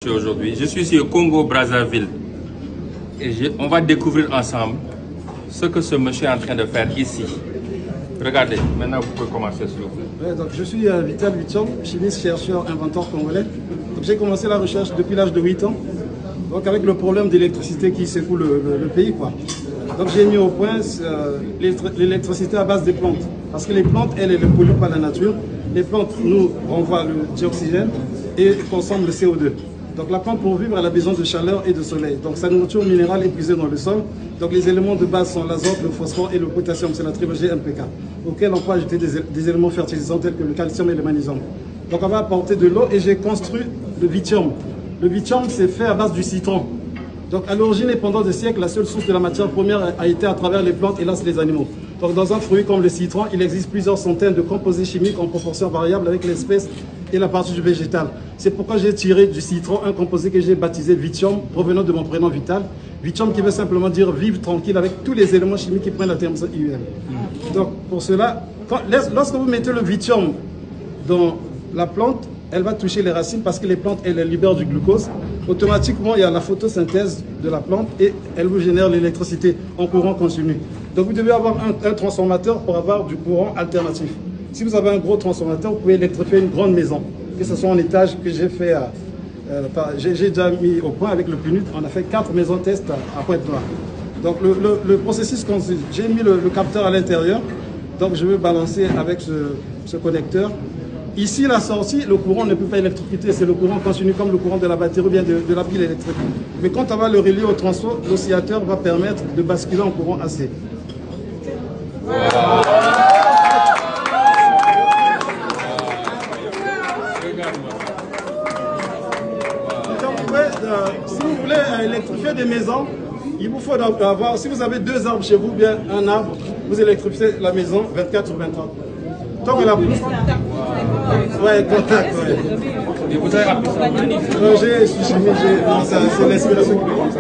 Aujourd'hui, je suis ici au Congo-Brazzaville et on va découvrir ensemble ce que ce monsieur est en train de faire ici. Regardez, maintenant vous pouvez commencer s'il vous plaît. Ouais, donc je suis Vital Vichom, chimiste, chercheur, inventeur congolais. J'ai commencé la recherche depuis l'âge de 8 ans, donc avec le problème d'électricité qui secoue le pays, quoi. Donc j'ai mis au point l'électricité à base des plantes, parce que les plantes, elles ne polluent pas la nature. Les plantes nous renvoient le dioxygène et consomment le CO2. Donc la plante pour vivre, elle a besoin de chaleur et de soleil. Donc sa nourriture minérale est puisée dans le sol. Donc les éléments de base sont l'azote, le phosphore et le potassium, c'est la trilogie MPK, auquel on peut ajouter des éléments fertilisants tels que le calcium et le magnésium. Donc on va apporter de l'eau et j'ai construit le Vichom. Le Vichom, c'est fait à base du citron. Donc à l'origine et pendant des siècles, la seule source de la matière première a été à travers les plantes et là c'est les animaux. Donc dans un fruit comme le citron, il existe plusieurs centaines de composés chimiques en proportion variable avec l'espèce et la partie du végétal. C'est pourquoi j'ai tiré du citron un composé que j'ai baptisé Vichom, provenant de mon prénom Vital. Vichom qui veut simplement dire vivre tranquille avec tous les éléments chimiques qui prennent la terme IUM. Donc pour cela, lorsque vous mettez le Vichom dans la plante, elle va toucher les racines parce que les plantes, elles libèrent du glucose. Automatiquement, il y a la photosynthèse de la plante et elle vous génère l'électricité en courant continu. Donc vous devez avoir un transformateur pour avoir du courant alternatif. Si vous avez un gros transformateur, vous pouvez électrifier une grande maison, que ce soit en étage que j'ai fait, j'ai déjà mis au point avec le PNUD. On a fait 4 maisons test à Pointe-Noire. Donc le processus consiste, j'ai mis le capteur à l'intérieur, donc je vais balancer avec ce connecteur. Ici, la sortie, le courant ne peut pas électrocuter, c'est le courant continu comme le courant de la batterie ou bien de la pile électrique. Mais quand on va le relier au transfo, l'oscillateur va permettre de basculer en courant AC. Wow. Si vous voulez électrifier des maisons, il vous faut avoir, si vous avez 2 arbres chez vous, bien un arbre, vous électrifiez la maison 24 sur 24. Tant que la pousse. Ouais, contact, ouais. Et vous avez appris ça? Non, je suis chimie, c'est l'inspiration qui me comme ça.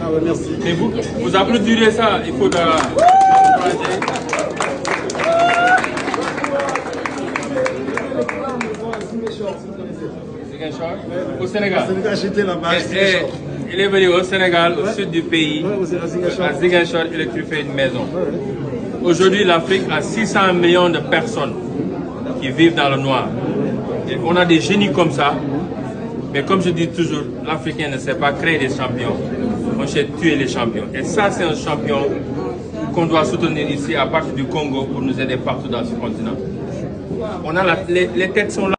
Ah ouais, merci. Et vous applaudirez ça, il faut au Sénégal. Il est venu au Sénégal, au sud du pays, à Ziguinchor, électrifier une maison. Aujourd'hui, l'Afrique a 600 millions de personnes qui vivent dans le noir. Et on a des génies comme ça, mais comme je dis toujours, l'Africain ne sait pas créer des champions, on sait tuer les champions. Et ça, c'est un champion qu'on doit soutenir ici à partir du Congo pour nous aider partout dans ce continent. On a les têtes sont là.